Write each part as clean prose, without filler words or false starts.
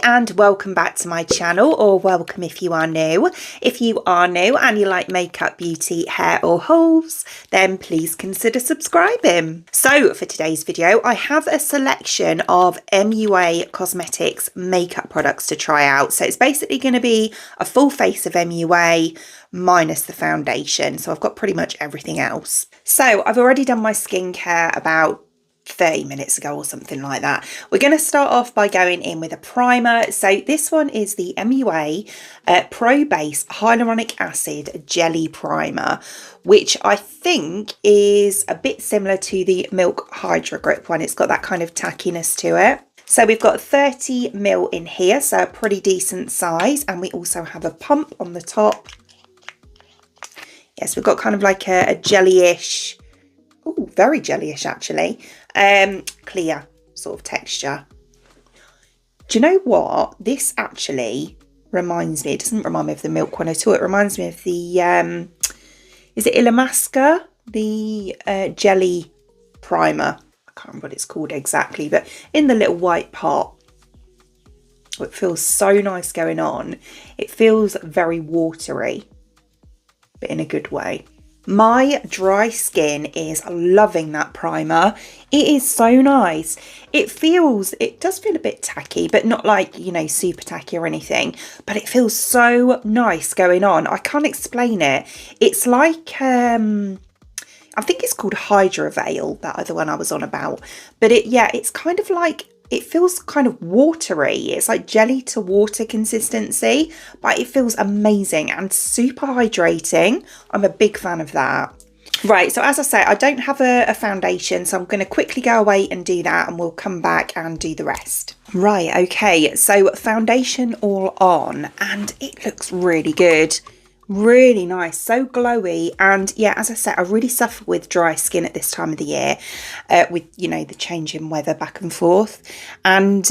and welcome back to my channel, or welcome if you are new. If you are new and you like makeup, beauty, hair or hauls, then please consider subscribing. So for today's video, I have a selection of MUA Cosmetics makeup products to try out. So it's basically going to be a full face of MUA minus the foundation. So I've got pretty much everything else. So I've already done my skincare about 30 minutes ago or something like that. We're going to start off by going in with a primer. So this one is the MUA Pro Base Hyaluronic Acid Jelly Primer, which I think is a bit similar to the Milk Hydra Grip one. It's got that kind of tackiness to it. So we've got 30ml in here, so a pretty decent size, and we also have a pump on the top. Yes, we've got kind of like a jelly-ish, oh, very jelly-ish actually, clear sort of texture. Do you know what? This actually reminds me, it doesn't remind me of the Milk one at all. It reminds me of the, is it Illamasqua? The jelly primer. I can't remember what it's called exactly, but in the little white pot. It feels so nice going on. It feels very watery, but in a good way. My dry skin is loving that primer. It is so nice. It does feel a bit tacky, but not like, you know, super tacky or anything, but it feels so nice going on. I can't explain it. It's like, I think it's called Hydra Veil, that other one I was on about, but it's kind of like, it feels kind of watery. It's like jelly to water consistency, but it feels amazing and super hydrating. I'm a big fan of that. Right, so as I say, I don't have a foundation, so I'm going to quickly go away and do that, and we'll come back and do the rest. Right, okay, so foundation all on, and it looks really good. Really nice, so glowy. And yeah, as I said, I really suffer with dry skin at this time of the year, with, you know, the change in weather back and forth. And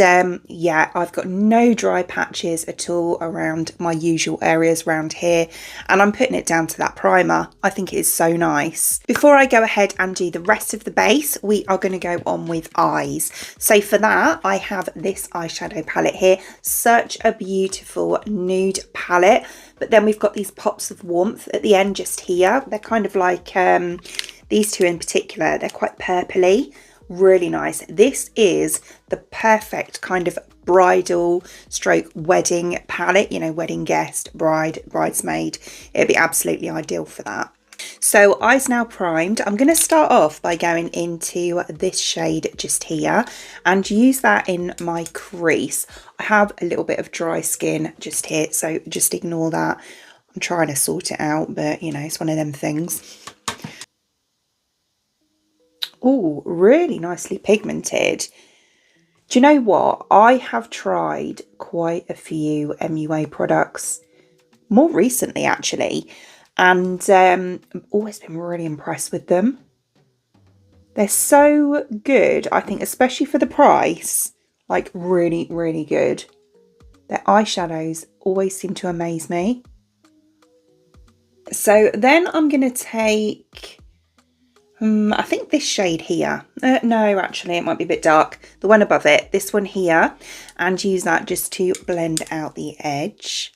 yeah, I've got no dry patches at all around my usual areas around here, and I'm putting it down to that primer. I think it is so nice. Before I go ahead and do the rest of the base, we are going to go on with eyes. So for that, I have this eyeshadow palette here. Such a beautiful nude palette. But then we've got these pops of warmth at the end just here. They're kind of like, these two in particular, they're quite purpley, really nice. This is the perfect kind of bridal stroke wedding palette, you know, wedding guest, bride, bridesmaid. It'd be absolutely ideal for that. So eyes now primed. I'm going to start off by going into this shade just here and use that in my crease. I have a little bit of dry skin just here, so just ignore that. I'm trying to sort it out, but you know, it's one of them things. Oh, really nicely pigmented. Do you know what? I have tried quite a few MUA products more recently actually, and I've always been really impressed with them. They're so good, I think, especially for the price. Like really, really good. Their eyeshadows always seem to amaze me. So then I'm going to take, I think this shade here. No, actually, it might be a bit dark. The one above it, this one here, and use that just to blend out the edge.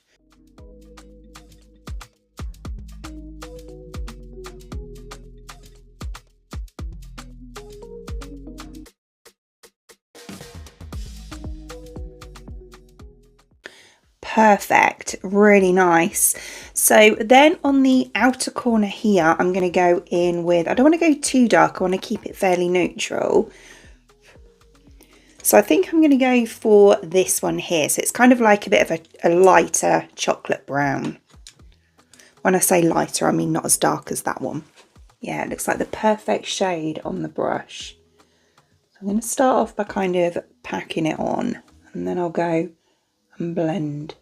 Perfect, really nice. So then on the outer corner here, I'm going to go in with, I don't want to go too dark, I want to keep it fairly neutral. So I think I'm going to go for this one here. So it's kind of like a bit of a lighter chocolate brown. When I say lighter, I mean not as dark as that one. Yeah, it looks like the perfect shade on the brush. So I'm going to start off by kind of packing it on, and then I'll go and blend.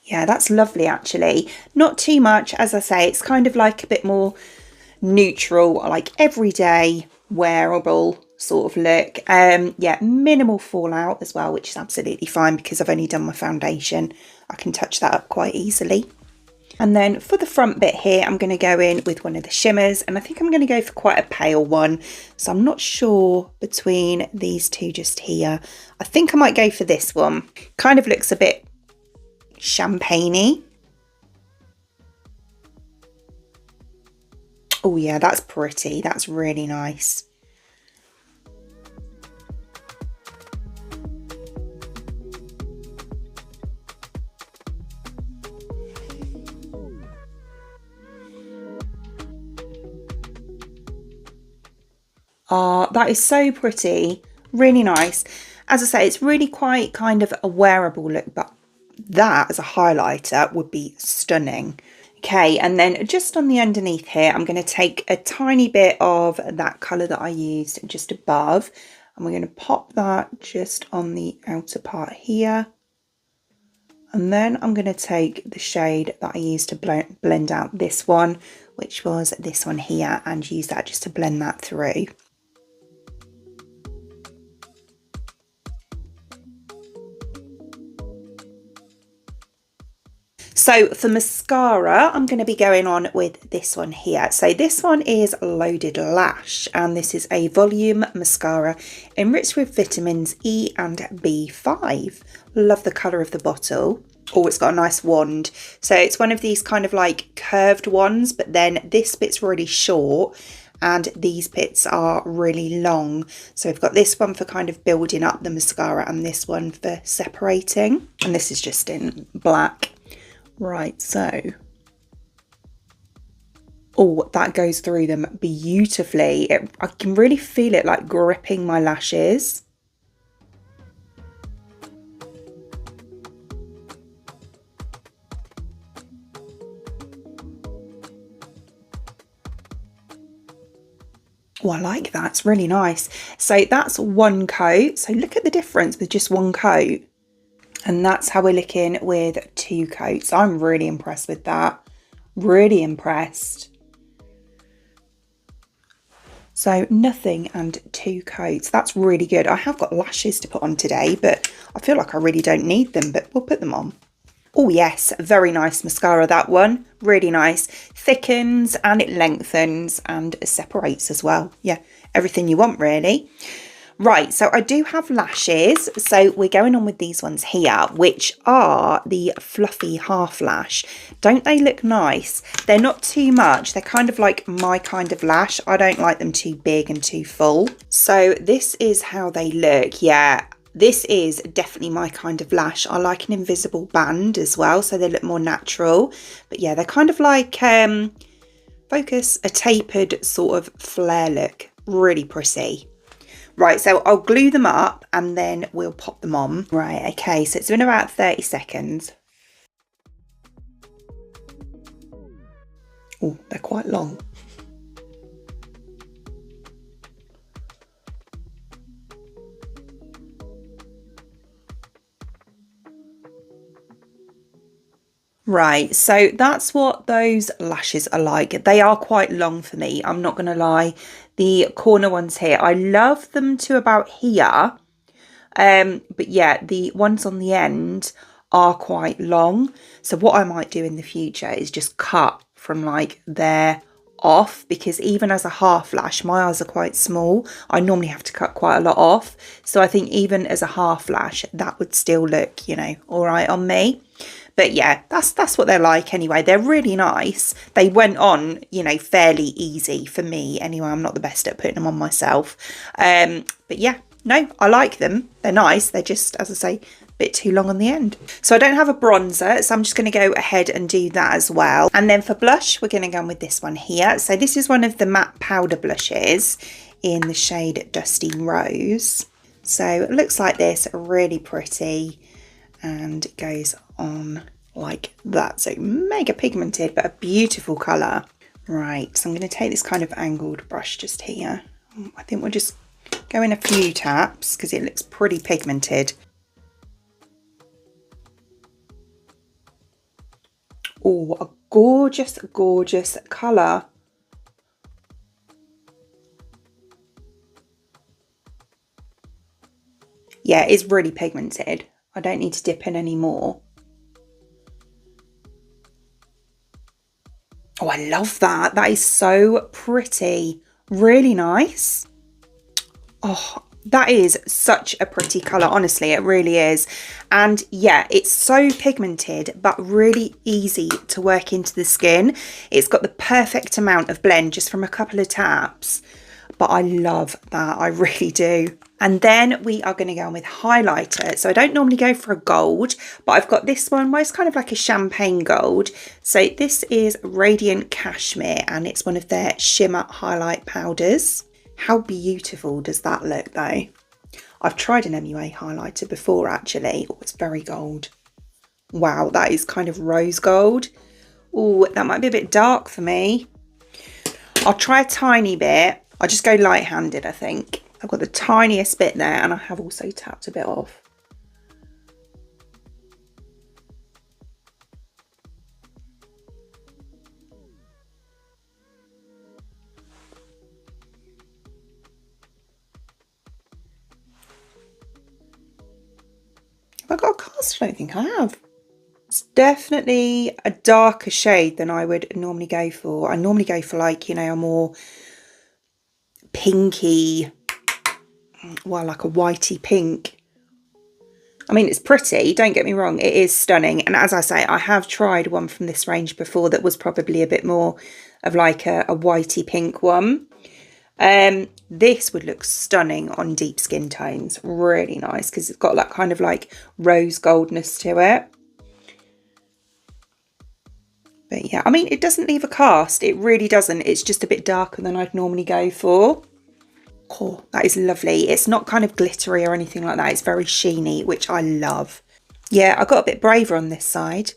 Yeah, that's lovely actually. Not too much, as I say, it's kind of like a bit more neutral, like everyday wearable sort of look. Yeah, minimal fallout as well, which is absolutely fine because I've only done my foundation. I can touch that up quite easily. And then for the front bit here, I'm going to go in with one of the shimmers, and I think I'm going to go for quite a pale one. So I'm not sure between these two just here. I think I might go for this one. Kind of looks a bit champagne-y. Oh yeah, that's pretty. That's really nice. Oh, that is so pretty. Really nice. As I say, it's really quite kind of a wearable look, but that as a highlighter would be stunning. Okay, and then just on the underneath here, I'm going to take a tiny bit of that colour that I used just above, and we're going to pop that just on the outer part here. And then I'm going to take the shade that I used to blend out this one, which was this one here, and use that just to blend that through. So for mascara, I'm going to be going on with this one here. So this one is Loaded Lash, and this is a volume mascara enriched with vitamins E and B5. Love the colour of the bottle. Oh, it's got a nice wand. So it's one of these kind of like curved ones, but then this bit's really short and these bits are really long. So we've got this one for kind of building up the mascara and this one for separating. And this is just in black. Right, so, oh, that goes through them beautifully. I can really feel it like gripping my lashes. Oh, I like that. It's really nice. So that's one coat. So look at the difference with just one coat. And that's how we're looking with two coats. I'm really impressed with that. Really impressed. So nothing and two coats. That's really good. I have got lashes to put on today, but I feel like I really don't need them, but we'll put them on. Oh yes, very nice mascara, that one. Really nice. Thickens and it lengthens and separates as well. Yeah, everything you want really. Right, so I do have lashes, so we're going on with these ones here, which are the Fluffy Half Lash. Don't they look nice? They're not too much. They're kind of like my kind of lash. I don't like them too big and too full. So this is how they look. Yeah, this is definitely my kind of lash. I like an invisible band as well, so they look more natural. But yeah, they're kind of like, focus, a tapered sort of flare look. Really pretty. Right, so I'll glue them up and then we'll pop them on. Right, okay, so it's been about 30 seconds. Oh, they're quite long. Right, so that's what those lashes are like. They are quite long for me, I'm not going to lie. The corner ones here, I love them to about here. But yeah, the ones on the end are quite long. So what I might do in the future is just cut from like there off, because even as a half lash, my eyes are quite small. I normally have to cut quite a lot off. So I think even as a half lash, that would still look, you know, all right on me. But yeah, that's what they're like anyway. They're really nice. They went on, you know, fairly easy for me anyway. I'm not the best at putting them on myself. But yeah, no, I like them. They're nice. They're just, as I say, a bit too long on the end. So I don't have a bronzer, so I'm just going to go ahead and do that as well. And then for blush, we're going to go with this one here. So this is one of the matte powder blushes in the shade Dusty Rose. So it looks like this, really pretty, and it goes on like that. So mega pigmented, but a beautiful colour. Right, so I'm going to take this kind of angled brush just here. I think we'll just go in a few taps because it looks pretty pigmented. Oh, a gorgeous, gorgeous colour. Yeah, it's really pigmented. I don't need to dip in anymore. Oh, I love that. That is so pretty. Really nice. Oh, that is such a pretty colour, honestly, it really is. And yeah, it's so pigmented, but really easy to work into the skin. It's got the perfect amount of blend just from a couple of taps. But I love that, I really do. And then we are going to go on with highlighter. So I don't normally go for a gold, but I've got this one where it's kind of like a champagne gold. So this is Radiant Cashmere, and it's one of their shimmer highlight powders. How beautiful does that look though? I've tried an MUA highlighter before actually. Oh, it's very gold. Wow, that is kind of rose gold. Oh, that might be a bit dark for me. I'll try a tiny bit. I'll just go light-handed, I think. I've got the tiniest bit there, and I have also tapped a bit off. Have I got a cast? I don't think I have. It's definitely a darker shade than I would normally go for. I normally go for like, you know, a more pinky, well, like a whitey pink. I mean, it's pretty, don't get me wrong, it is stunning. And as I say, I have tried one from this range before that was probably a bit more of like a whitey pink one. This would look stunning on deep skin tones. Really nice because it's got that kind of like rose goldness to it. But yeah, I mean, it doesn't leave a cast. It really doesn't. It's just a bit darker than I'd normally go for. Oh, that is lovely. It's not kind of glittery or anything like that. It's very sheeny, which I love. Yeah, I got a bit braver on this side.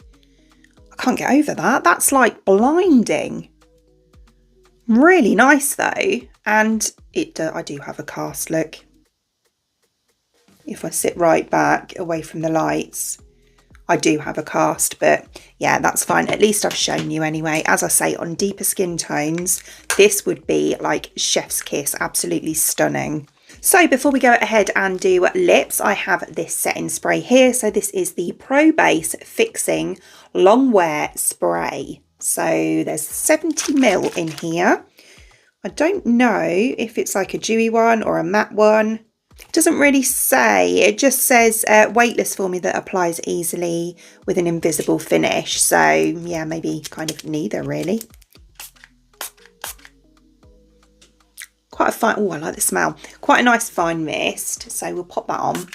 I can't get over that. That's like blinding. Really nice though. And I do have a cast, look. If I sit right back away from the lights, I do have a cast, but yeah, that's fine. At least I've shown you anyway. As I say, on deeper skin tones, this would be like chef's kiss, absolutely stunning. So before we go ahead and do lips, I have this setting spray here. So this is the Pro Base Fixing Long Wear Spray. So there's 70ml in here. I don't know if it's like a dewy one or a matte one. It doesn't really say. It just says weightless formula that applies easily with an invisible finish. So yeah, maybe kind of neither really. Quite a fine, oh, I like the smell. Quite a nice fine mist. So we'll pop that on.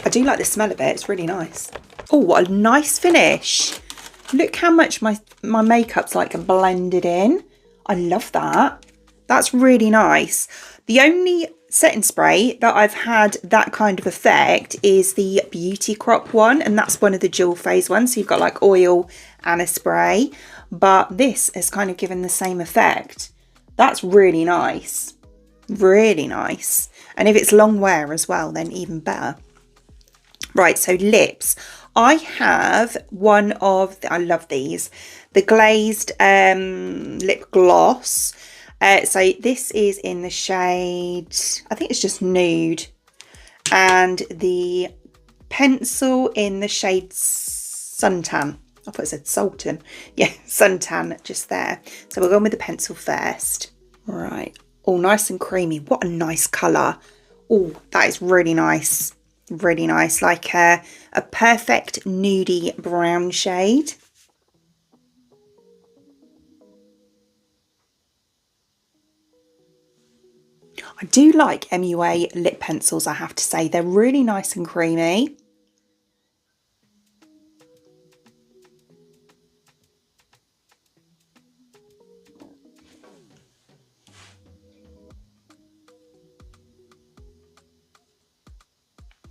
I do like the smell of it. It's really nice. Oh, what a nice finish. Look how much my makeup's like blended in. I love that. That's really nice. The only setting spray that I've had that kind of effect is the Beauty Crop one, and that's one of the dual phase ones. So you've got like oil and a spray, but this has kind of given the same effect. That's really nice. Really nice. And if it's long wear as well, then even better. Right, so lips. I have one of, I love these, the glazed lip gloss. So this is in the shade, I think it's just Nude. And the pencil in the shade Suntan. I thought it said Sultan. Yeah, Suntan just there. So we'll go with the pencil first. Right. Oh, nice and creamy. What a nice colour. Oh, that is really nice. Really nice, like a perfect nudie brown shade. I do like MUA lip pencils, I have to say. They're really nice and creamy.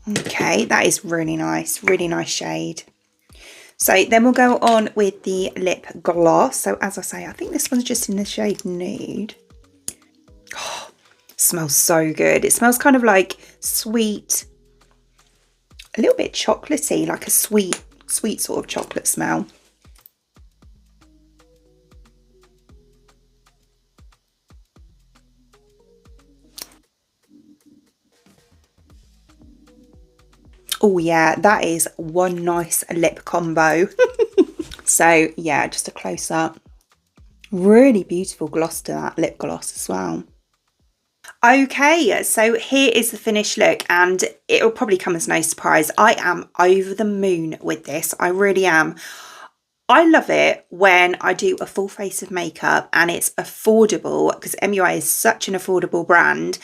Okay, that is really nice shade. So then we'll go on with the lip gloss. So as I say, I think this one's just in the shade Nude. Oh, smells so good. It smells kind of like sweet, a little bit chocolatey, like a sweet sort of chocolate smell. Oh yeah, that is one nice lip combo. So yeah, just a close up. Really beautiful gloss to that lip gloss as well. Okay, so here is the finished look, and it'll probably come as no surprise. I am over the moon with this. I really am. I love it when I do a full face of makeup and it's affordable, because MUA is such an affordable brand,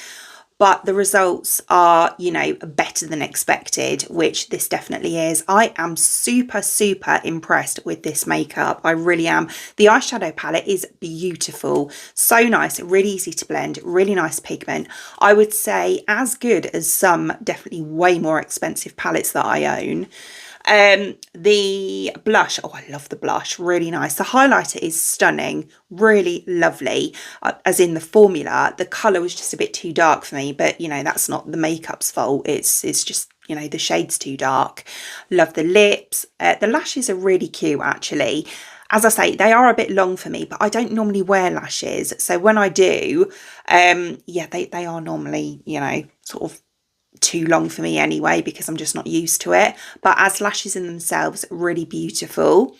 but the results are, you know, better than expected, which this definitely is. I am super, super impressed with this makeup. I really am. The eyeshadow palette is beautiful. So nice, really easy to blend, really nice pigment. I would say as good as some definitely way more expensive palettes that I own. The blush, oh, I love the blush, really nice. The highlighter is stunning, really lovely, as in the formula. The colour was just a bit too dark for me, but you know, that's not the makeup's fault. It's just, you know, the shade's too dark. Love the lips. The lashes are really cute, actually. As I say, they are a bit long for me, but I don't normally wear lashes. So when I do, yeah, they are normally, you know, sort of too long for me anyway, because I'm just not used to it. But as lashes in themselves, really beautiful.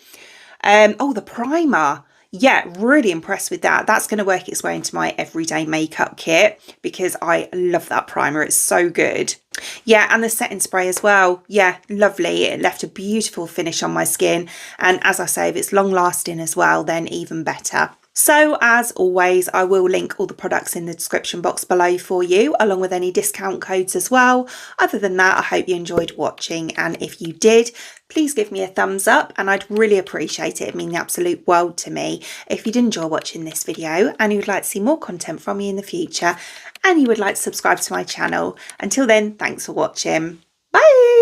Oh, the primer. Yeah, really impressed with that. That's going to work its way into my everyday makeup kit, because I love that primer. It's so good. Yeah, and the setting spray as well. Yeah, lovely. It left a beautiful finish on my skin. And as I say, if it's long lasting as well, then even better. So as always, I will link all the products in the description box below for you, along with any discount codes as well. Other than that, I hope you enjoyed watching, and if you did, please give me a thumbs up and I'd really appreciate it. It'd mean the absolute world to me. If you did enjoy watching this video and you would like to see more content from me in the future, and you would like to subscribe to my channel. Until then, thanks for watching. Bye!